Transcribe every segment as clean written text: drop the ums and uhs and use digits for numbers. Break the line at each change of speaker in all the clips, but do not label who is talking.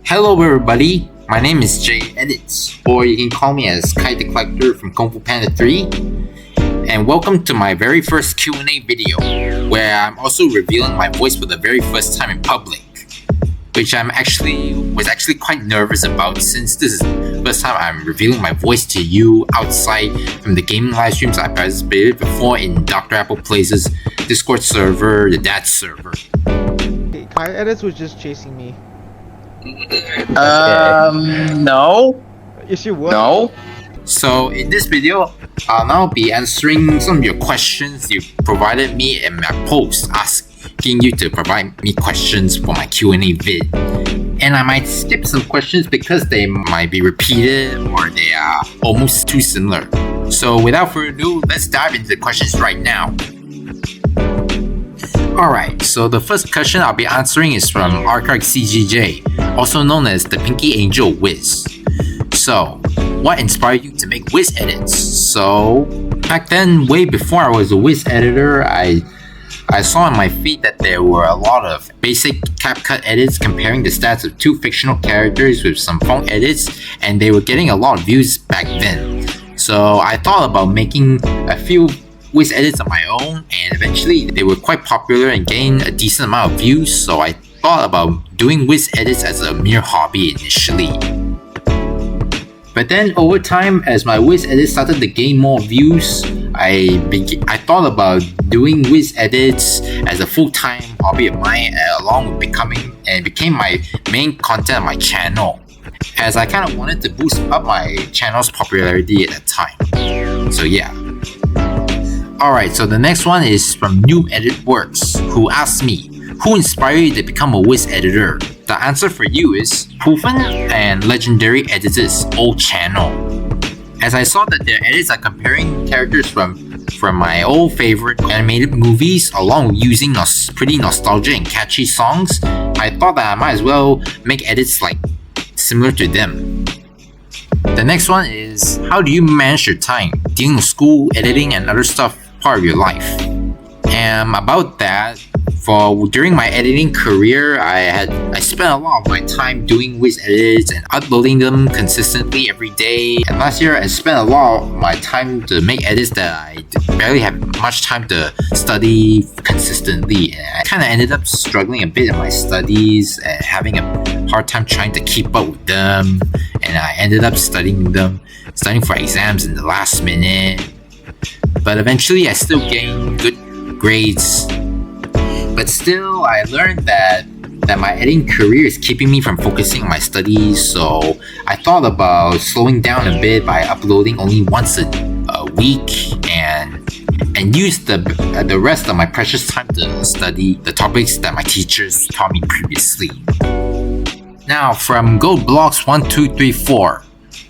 Hello everybody, my name is Editz, or you can call me as Kai the Collector from Kung Fu Panda 3, and welcome to my very first Q&A video, where I'm also revealing my voice for the very first time in public, which was actually quite nervous about, since this is the first time I'm revealing my voice to you outside from the gaming live streams I participated before in Dr. Apple Place's Discord server, the Dad server.
Hey, Kai Editz was just chasing me.
No.
Yes, you would.
No.
So in this video, I'll now be answering some of your questions you provided me in my post asking you to provide me questions for my Q&A vid. And I might skip some questions because they might be repeated or they are almost too similar. So without further ado, let's dive into the questions right now. Alright, so the first question I'll be answering is from AkarxCGJ, also known as the Pinky Angel Wiz. So, what inspired you to make Wiz edits? So, back then, way before I was a Wiz editor, I saw in my feed that there were a lot of basic CapCut edits comparing the stats of two fictional characters with some font edits, and they were getting a lot of views back then. So, I thought about making a few Wiz edits on my own, and eventually they were quite popular and gained a decent amount of views, so I thought about doing Wiz edits as a mere hobby initially. But then over time, as my Wiz edits started to gain more views, I thought about doing Wiz edits as a full-time hobby of mine, along with became my main content on my channel, as I kind of wanted to boost up my channel's popularity at that time. So yeah. Alright, so the next one is from NoobEditWorkz, who asked me, who inspired you to become a Wiz editor? The answer for you is proven and legendary Editz's old channel. As I saw that their edits are comparing characters from my old favorite animated movies along with using pretty nostalgic and catchy songs, I thought that I might as well make edits like similar to them. The next one is, how do you manage your time dealing with school, editing, and other stuff part of your life? And about that, during my editing career, I spent a lot of my time doing Wiz edits and uploading them consistently every day. And last year, I spent a lot of my time to make edits that I barely had much time to study consistently. And I kind of ended up struggling a bit in my studies and having a hard time trying to keep up with them. And I ended up studying for exams in the last minute. But eventually, I still gained good grades. But still, I learned that my editing career is keeping me from focusing on my studies, so I thought about slowing down a bit by uploading only once a week and use the rest of my precious time to study the topics that my teachers taught me previously. Now, from GoldBlocks1234,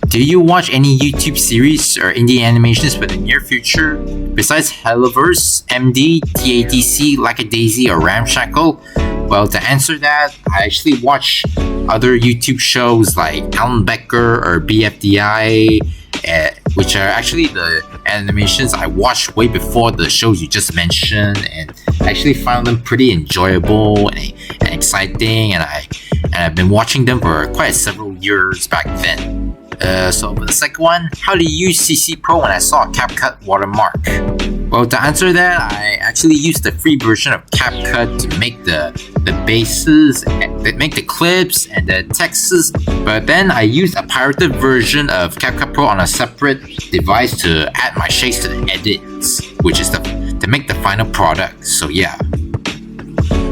do you watch any YouTube series or indie animations for the near future? Besides Helloverse, MD, TADC, Lackadaisy, or Ramshackle? Well, to answer that, I actually watch other YouTube shows like Alan Becker or BFDI, which are actually the animations I watched way before the shows you just mentioned, and I actually found them pretty enjoyable and exciting, and I've been watching them for quite several years back then. So for the second one, how do you use CC Pro when I saw a CapCut watermark? Well, to answer that, I actually used the free version of CapCut to make the bases, make the clips and the texts, but then I used a pirated version of CapCut Pro on a separate device to add my shades to the edits, which is to make the final product, so yeah.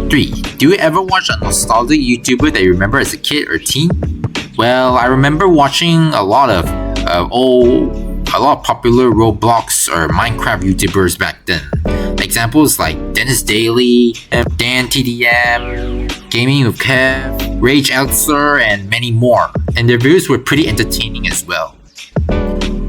3. Do you ever watch a nostalgic YouTuber that you remember as a kid or teen? Well, I remember watching a lot of popular Roblox or Minecraft YouTubers back then. Examples like Dennis Daly, Dan TDM, Gaming with Kev, Rage Eltzer, and many more. And their videos were pretty entertaining as well.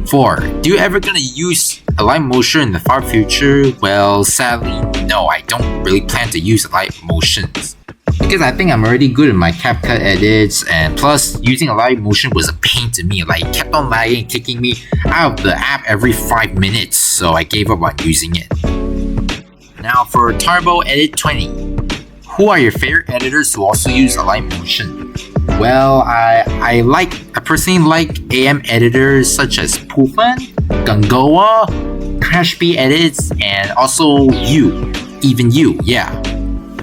4. Do you ever gonna use Align Motion in the far future? Well, sadly, no, I don't really plan to use Align Motions, because I think I'm already good at my CapCut edits, and plus using Align Motion was a pain to me. Like, it kept on lagging and kicking me out of the app every 5 minutes, so I gave up on using it. Now for Turbo Edit 20, who are your favorite editors who also use Align Motion? Well, I personally like AM editors such as Poofan, Gungoa, QnA Editz, and also you, yeah.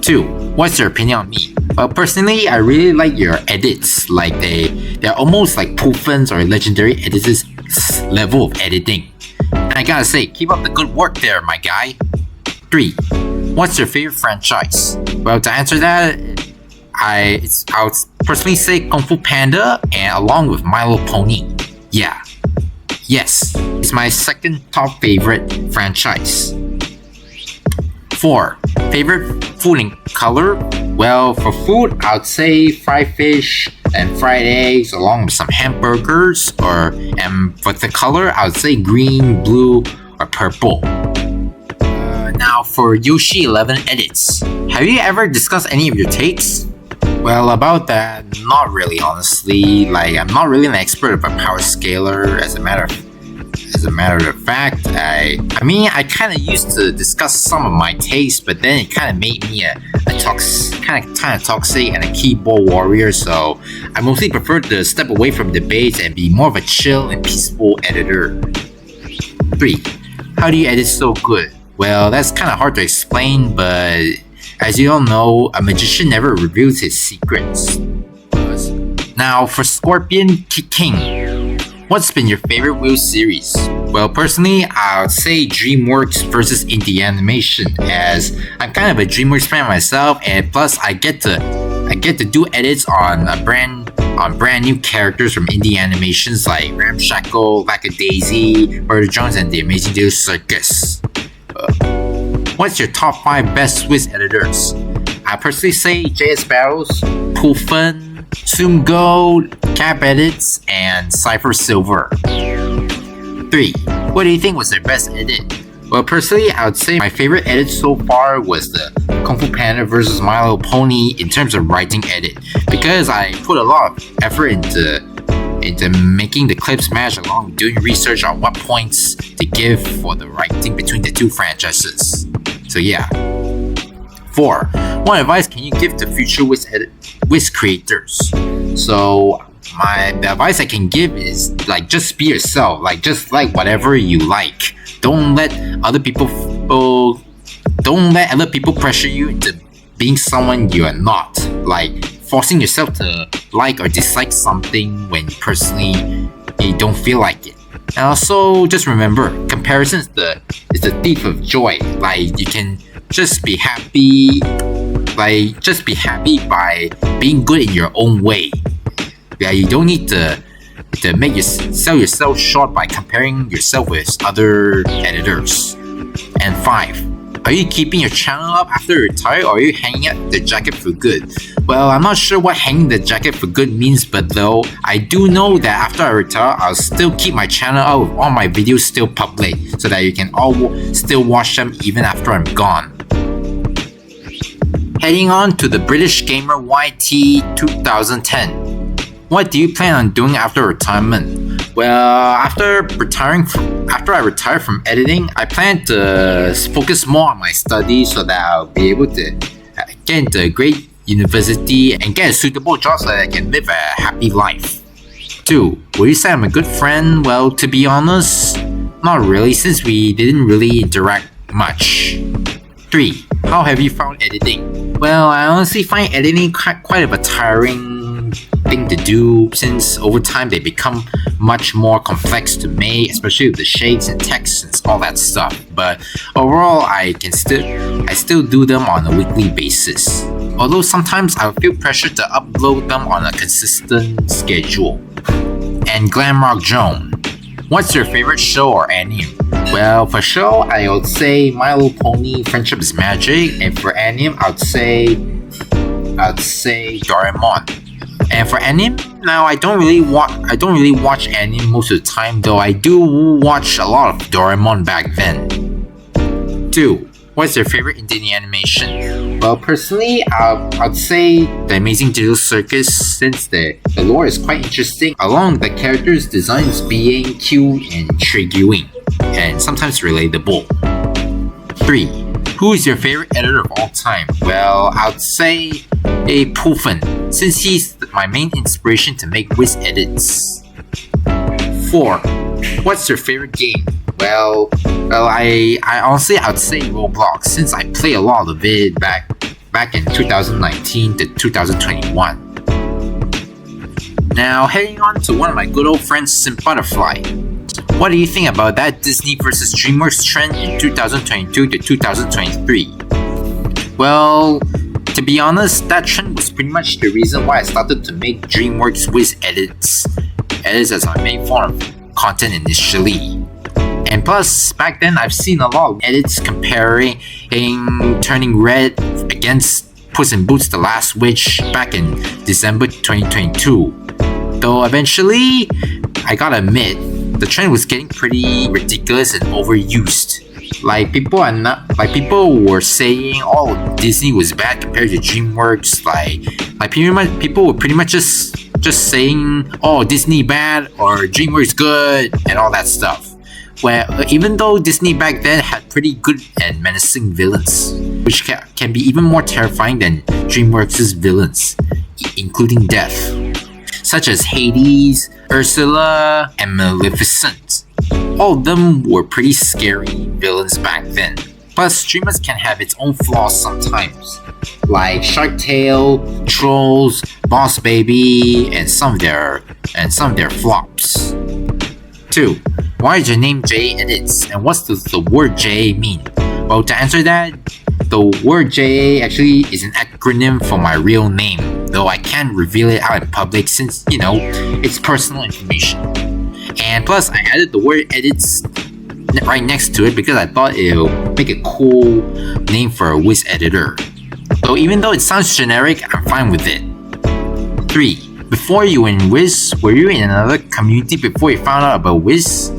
2. What's your opinion on me? Well, personally, I really like your edits. Like they're almost like Poofans or legendary editors level of editing. And I gotta say, keep up the good work there, my guy. 3. What's your favorite franchise? Well, to answer that, I would personally say Kung Fu Panda and along with My Little Pony. Yeah. Yes, it's my second top favorite franchise. 4. Favorite food and color? Well, for food, I would say fried fish and fried eggs along with some hamburgers. And for the color, I would say green, blue, or purple. Now for Yoshi 11 edits. Have you ever discussed any of your takes? Well, about that, not really, honestly. Like, I'm not really an expert of a power scaler. As a matter of fact, I kind of used to discuss some of my takes, but then it kind of made me a kind of toxic and a keyboard warrior. So I mostly prefer to step away from debates and be more of a chill and peaceful editor. 3. How do you edit so good? Well, that's kind of hard to explain, but as you all know, a magician never reveals his secrets. Now for scorpion.kking, what's been your favorite wheel series? Well, personally, I would say DreamWorks versus indie animation, as I'm kind of a DreamWorks fan myself, and plus I get to do edits on brand new characters from indie animations like Ramshackle, Lackadaisy, Murder Jones, and The Amazing Daily Circus. What's your top 5 best Swiss editors? I personally say JS Barrows, Poofan, Zoomgo, Editz, and Cypher Silver. 3. What do you think was their best edit? Well, personally, I would say my favorite edit so far was the Kung Fu Panda versus My Little Pony in terms of writing edit, because I put a lot of effort into making the clips match along with doing research on what points to give for the writing between the two franchises. So yeah. 4. What advice can you give to future Wiz creators? So the advice I can give is like just be yourself, like just like whatever you like. Don't let other people pressure you into being someone you are not. Like forcing yourself to like or dislike something when personally you don't feel like it. And also just remember, comparison is the thief of joy. Like you can just be happy by being good in your own way. Yeah, you don't need to sell yourself short by comparing yourself with other editors. And 5. Are you keeping your channel up after you retire, or are you hanging up the jacket for good? Well, I'm not sure what hanging the jacket for good means, but though I do know that after I retire, I'll still keep my channel up with all my videos still public, so that you can all still watch them even after I'm gone. Heading on to the British Gamer YT 2010. What do you plan on doing after retirement? Well, after I retire from editing, I plan to focus more on my studies so that I'll be able to get into a great university and get a suitable job so that I can live a happy life. 2. Will you say I'm a good friend? Well, to be honest, not really, since we didn't really interact much. 3. How have you found editing? Well, I honestly find editing quite of a tiring thing to do, since over time they become much more complex to make, especially with the shapes and texts and all that stuff. But overall, I still do them on a weekly basis. Although sometimes I feel pressure to upload them on a consistent schedule. And Glamrock Joan, what's your favorite show or anime? Well, for show, I would say My Little Pony Friendship is Magic, and for anime, I'd say Doraemon. And for anime, now I don't really watch anime most of the time, though I do watch a lot of Doraemon back then. 2. What's your favorite Indian animation? Well, personally, I'd say The Amazing Daily Circus, since the lore is quite interesting, along with the characters' designs being cute and intriguing, and sometimes relatable. 3. Who is your favorite editor of all time? Well, I'd say a Pufen, since he's my main inspiration to make Wiz edits. 4. What's your favorite game? Well, I honestly I'd say Roblox, since I play a lot of it back in 2019 to 2021. Now heading on to one of my good old friends, Butterfly. What do you think about that Disney versus DreamWorks trend in 2022 to 2023? Well, to be honest, that trend was pretty much the reason why I started to make DreamWorks Wiz edits as my main form of content initially. And plus, back then I've seen a lot of edits comparing Turning Red against Puss in Boots: The Last Wish back in December 2022. Though eventually, I gotta admit, the trend was getting pretty ridiculous and overused. Like people were saying, oh, Disney was bad compared to DreamWorks. Like people were pretty much just saying, oh, Disney bad or DreamWorks good and all that stuff. Where even though Disney back then had pretty good and menacing villains, which can be even more terrifying than DreamWorks' villains, including Death, such as Hades, Ursula, and Maleficent. All of them were pretty scary villains back then. Plus, DreamWorks can have its own flaws sometimes, like Shark Tale, Trolls, Boss Baby, and some of their flops. 2. Why is your name Editz, and what's the word JA mean? Well, to answer that, the word JA actually is an acronym for my real name, though I can't reveal it out in public since, it's personal information. And plus, I added the word Editz right next to it because I thought it'll make a cool name for a Wiz editor. So even though it sounds generic, I'm fine with it. 3. Before you were in Wiz, were you in another community before you found out about Wiz?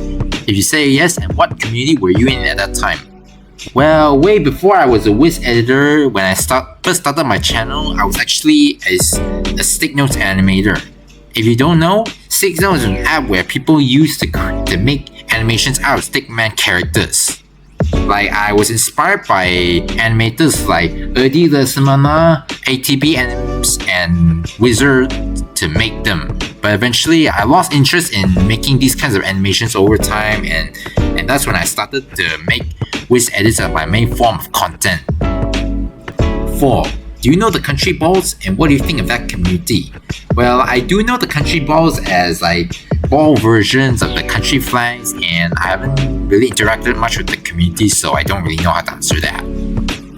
If you say yes, and what community were you in at that time? Well, way before I was a Wiz editor, when I first started my channel, I was actually a stick notes animator. If you don't know, stick notes is an app where people use to make animations out of stickman characters. Like, I was inspired by animators like Editz, ATB Anims, and Wizard to make them. But eventually, I lost interest in making these kinds of animations over time, and that's when I started to make Wiz edits as my main form of content. 4. Do you know the country balls, and what do you think of that community? Well, I do know the country balls as like ball versions of the country flags, and I haven't really interacted much with the community, so I don't really know how to answer that.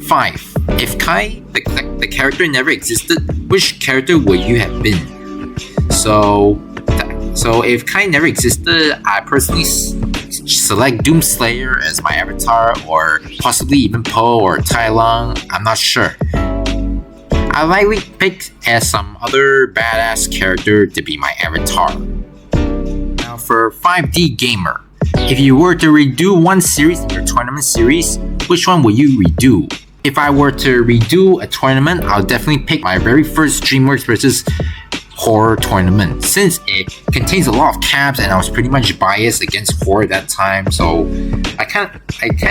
5. If Kai, the character, never existed, which character would you have been? So if Kai never existed, I personally select Doomslayer as my avatar, or possibly even Poe or Tai Lung, I'm not sure. I likely pick as some other badass character to be my avatar. Now for 5D Gamer, if you were to redo one series in your tournament series, which one would you redo? If I were to redo a tournament, I'll definitely pick my very first DreamWorks versus horror tournament, since it contains a lot of caps and I was pretty much biased against horror at that time, so I kind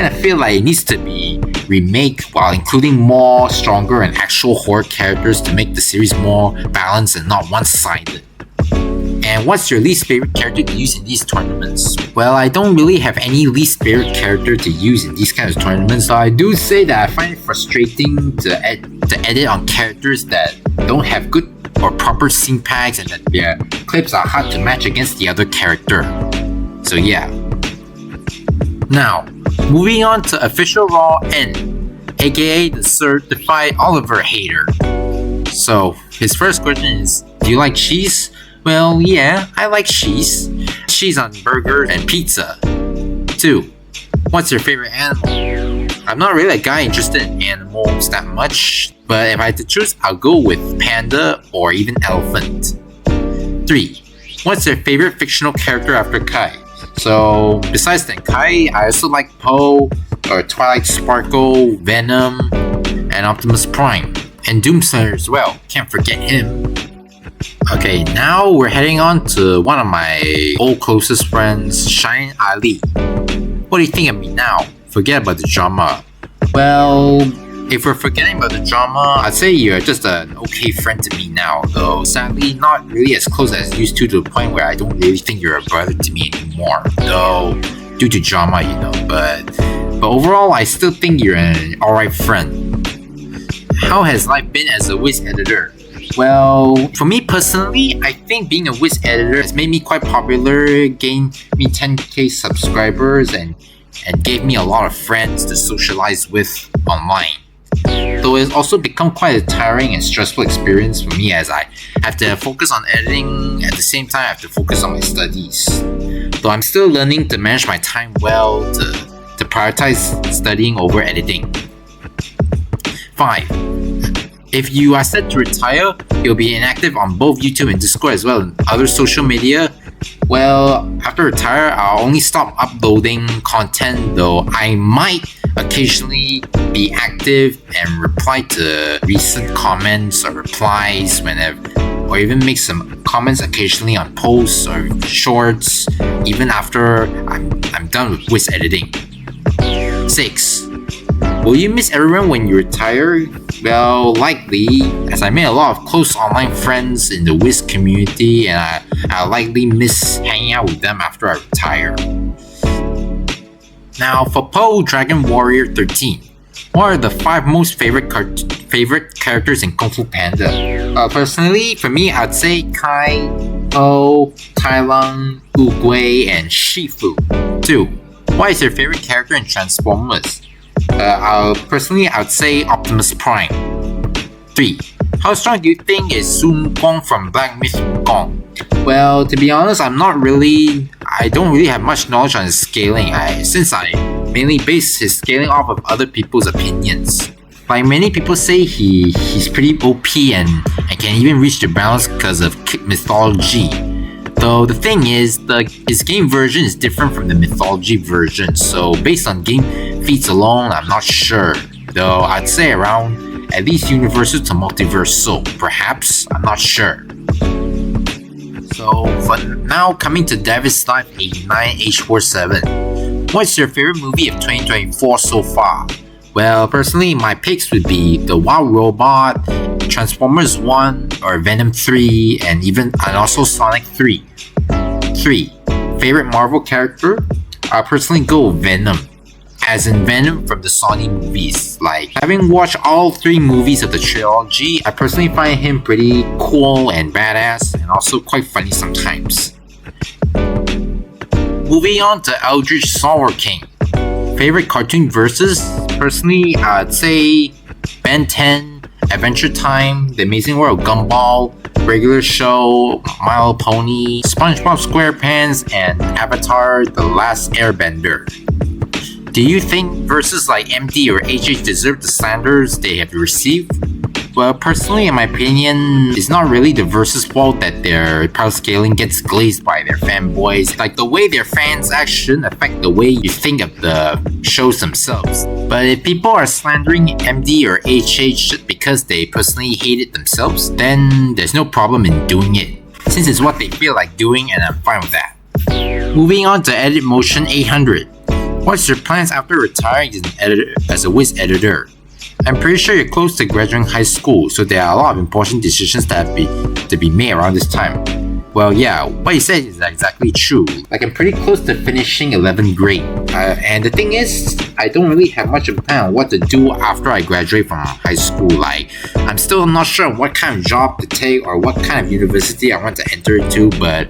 of feel like it needs to be remade while including more stronger and actual horror characters to make the series more balanced and not one-sided. And what's your least favorite character to use in these tournaments? Well, I don't really have any least favorite character to use in these kinds of tournaments, so I do say that I find it frustrating to edit on characters that don't have good or proper scene packs and that their clips are hard to match against the other character. So yeah. Now, moving on to officialrauhN, aka the certified Oliver hater. So, his first question is, do you like cheese? Well, yeah, I like cheese. Cheese on burger and pizza. 2. What's your favorite animal? I'm not really a guy interested in animals that much, but if I had to choose, I'll go with panda or even elephant. 3. What's your favorite fictional character after Kai? So, besides Kai, I also like Poe, or Twilight Sparkle, Venom, and Optimus Prime, and Doomslayer as well, can't forget him. Okay, now we're heading on to one of my old closest friends, Shine Ali. What do you think of me now? Forget about the drama. Well, If we're forgetting about the drama, I'd say you're just an okay friend to me now, though sadly not really as close as used to the point where I don't really think you're a brother to me anymore, though due to drama, you know, but overall I still think you're an alright friend. How has life been as a Wiz editor? Well, for me personally, I think being a Wiz editor has made me quite popular, gained me 10k subscribers, and gave me a lot of friends to socialize with online. Though it's also become quite a tiring and stressful experience for me, as I have to focus on editing, at the same time I have to focus on my studies. Though I'm still learning to manage my time well, to prioritize studying over editing. 5. If you are set to retire, you'll be inactive on both YouTube and Discord as well as other social media. Well, after retire, I'll only stop uploading content, though I might occasionally be active and reply to recent comments or replies whenever, or even make some comments occasionally on posts or shorts, even after I'm done with Wiz editing. 6. Will you miss everyone when you retire? Well, likely, as I made a lot of close online friends in the Wiz community, and I'll likely miss hanging out with them after I retire. Now, for Poe Dragon Warrior 13, what are the 5 most favorite characters in Kung Fu Panda? Personally, for me, I'd say Kai, Po, Tai Lung, Wu Gui, and Shifu. 2. What is your favorite character in Transformers? I'd say Optimus Prime. 3. How strong do you think is Sun Gong from Black Myth Wukong? Well, to be honest, I don't really have much knowledge on his scaling, since I mainly base his scaling off of other people's opinions. Like many people say, he's pretty OP and can even reach the balance because of mythology. Though the thing is, his game version is different from the mythology version, so based on game feats alone, I'm not sure. Though I'd say around at least universal to multiversal, perhaps, I'm not sure. So for now, coming to David's Life 89H47, what's your favorite movie of 2024 so far? Well, personally, my picks would be The Wild Robot, Transformers 1, or Venom 3, and also Sonic 3. 3. Favorite Marvel character? I'll personally go Venom, as in Venom from the Sony movies. Like, having watched all 3 movies of the trilogy, I personally find him pretty cool and badass, and also quite funny sometimes. Moving on to Eldritch Solar King. Favorite cartoon versus? Personally, I'd say Ben 10, Adventure Time, The Amazing World of Gumball, Regular Show, My Little Pony, SpongeBob SquarePants, and Avatar: The Last Airbender. Do you think verses like MD or HH deserve the slanders they have received? Well, personally, in my opinion, it's not really the versus' fault that their proud scaling gets glazed by their fanboys. Like, the way their fans act shouldn't affect the way you think of the shows themselves. But if people are slandering MD or HH because they personally hate it themselves, then there's no problem in doing it, since it's what they feel like doing, and I'm fine with that. Moving on to Edit Motion 800. What's your plans after retiring as a Wiz editor? I'm pretty sure you're close to graduating high school, so there are a lot of important decisions that have to be made around this time. Well, yeah, what you said is exactly true. Like, I'm pretty close to finishing 11th grade. And the thing is, I don't really have much of a plan on what to do after I graduate from high school. Like, I'm still not sure on what kind of job to take or what kind of university I want to enter into, but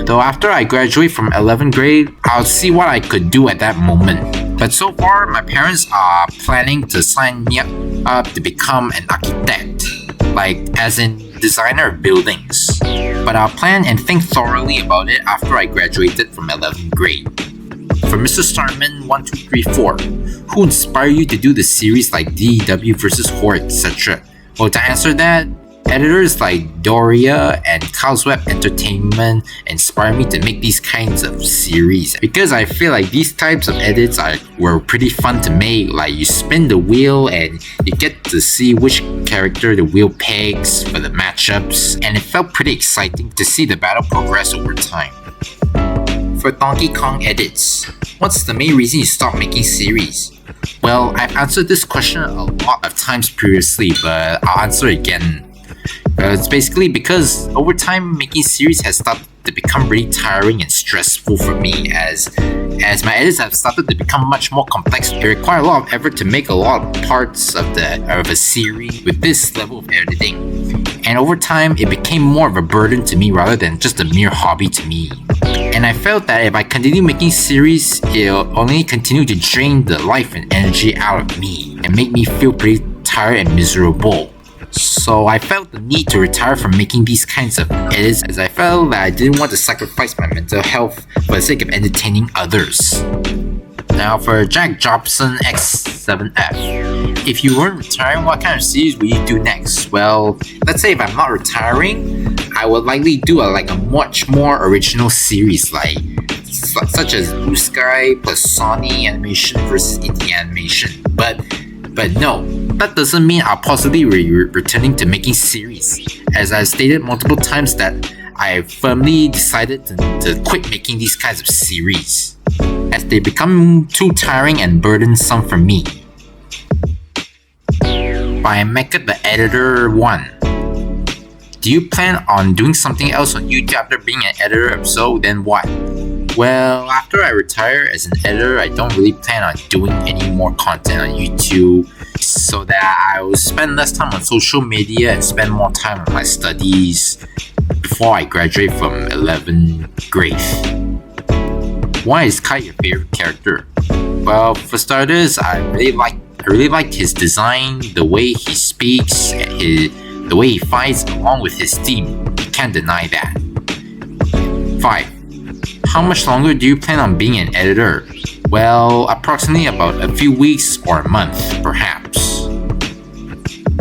though after I graduate from 11th grade, I'll see what I could do at that moment. But so far, my parents are planning to sign me up to become an architect, like as in designer of buildings. But I'll plan and think thoroughly about it after I graduated from 11th grade. For Mr. Starman 1234, who inspired you to do the series like DW vs. Horror, etc.? Well, to answer that, editors like Doria and Kyle's Web Entertainment inspired me to make these kinds of series, because I feel like these types of edits were pretty fun to make. Like, you spin the wheel and you get to see which character the wheel pegs for the matchups, and it felt pretty exciting to see the battle progress over time. For DonkeyKongEditz, what's the main reason you stopped making series? Well, I've answered this question a lot of times previously, but I'll answer it again. It's basically because over time making series has started to become really tiring and stressful for me as my edits have started to become much more complex. It requires a lot of effort to make a lot of parts of a series with this level of editing. And over time it became more of a burden to me rather than just a mere hobby to me. And I felt that if I continue making series, it'll only continue to drain the life and energy out of me and make me feel pretty tired and miserable. So I felt the need to retire from making these kinds of edits as I felt that I didn't want to sacrifice my mental health for the sake of entertaining others. Now for Jack Jobson X7F, if you weren't retiring, what kind of series would you do next? Well, let's say if I'm not retiring, I would likely do a much more original series such as Blue Sky plus Sony animation versus indie animation. But no, that doesn't mean I'll possibly be returning to making series, as I've stated multiple times that I firmly decided to quit making these kinds of series, as they become too tiring and burdensome for me. By Mecha the Editor 1. Do you plan on doing something else on YouTube after being an editor? If so, then what? Well, after I retire as an editor, I don't really plan on doing any more content on YouTube so that I will spend less time on social media and spend more time on my studies before I graduate from 11th grade. Why is Kai your favorite character? Well, for starters, I really liked his design, the way he speaks, the way he fights along with his team. You can't deny that. 5. How much longer do you plan on being an editor? Well, approximately about a few weeks or a month, perhaps.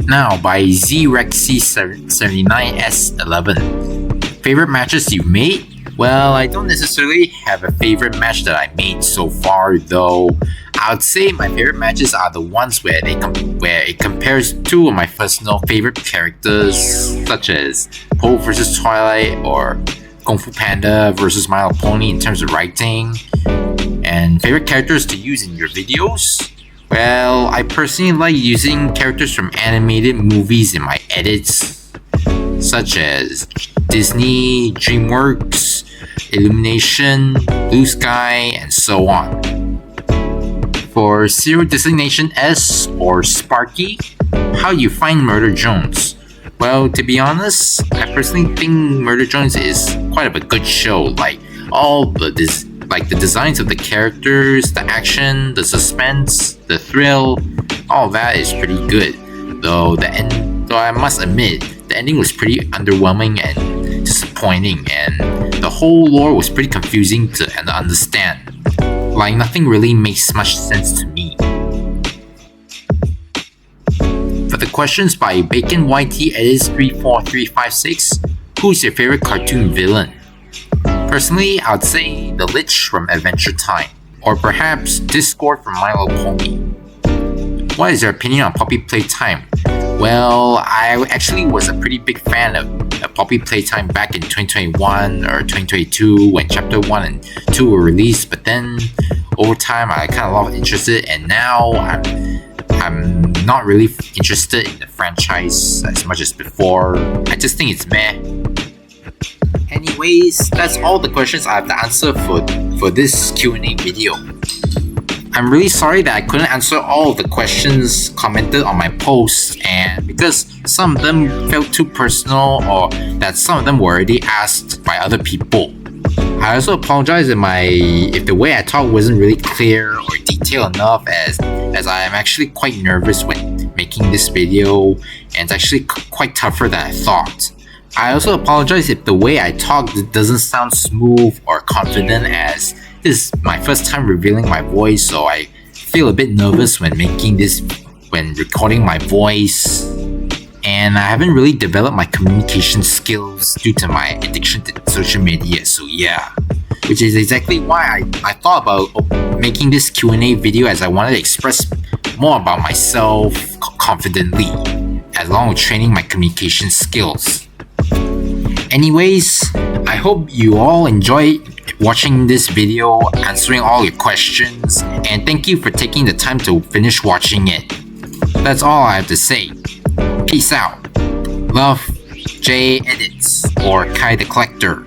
Now, by ZREXC79S11. Favorite matches you've made? Well, I don't necessarily have a favorite match that I made so far, though. I would say my favorite matches are the ones where it compares two of my personal favorite characters, such as Poe vs Twilight or Kung Fu Panda versus My Little Pony in terms of writing. And favorite characters to use in your videos? Well, I personally like using characters from animated movies in my edits, such as Disney, DreamWorks, Illumination, Blue Sky, and so on. For Serial Designation S or Sparky, how you find Murder Jones? Well, to be honest, I personally think Murder Jones is quite of a good show. The designs of the characters, the action, the suspense, the thrill, all that is pretty good. Though I must admit, the ending was pretty underwhelming and disappointing, and the whole lore was pretty confusing to understand. Nothing really makes much sense to me. For the questions by Bacon YT Editz 34356, who's your favorite cartoon villain? Personally, I would say the Lich from Adventure Time, or perhaps Discord from My Little Pony. What is your opinion on Poppy Playtime? Well, I actually was a pretty big fan of Poppy Playtime back in 2021 or 2022 when Chapter 1 and 2 were released, but then over time I kind of lost interest in it, and now I'm not really interested in the franchise as much as before. I just think it's meh. Anyways, that's all the questions I have to answer for this Q&A video. I'm really sorry that I couldn't answer all of the questions commented on my posts, and because some of them felt too personal or that some of them were already asked by other people. I also apologize if the way I talk wasn't really clear or detailed enough, as I am actually quite nervous when making this video, and it's actually quite tougher than I thought. I also apologize if the way I talk doesn't sound smooth or confident, as this is my first time revealing my voice, so I feel a bit nervous when recording my voice, and I haven't really developed my communication skills due to my addiction to social media, so yeah. Which is exactly why I thought about making this Q&A video, as I wanted to express more about myself confidently, along with training my communication skills. Anyways, I hope you all enjoy watching this video, answering all your questions, and thank you for taking the time to finish watching it. That's all I have to say. Peace out. Love, J Editz or Kai the Collector.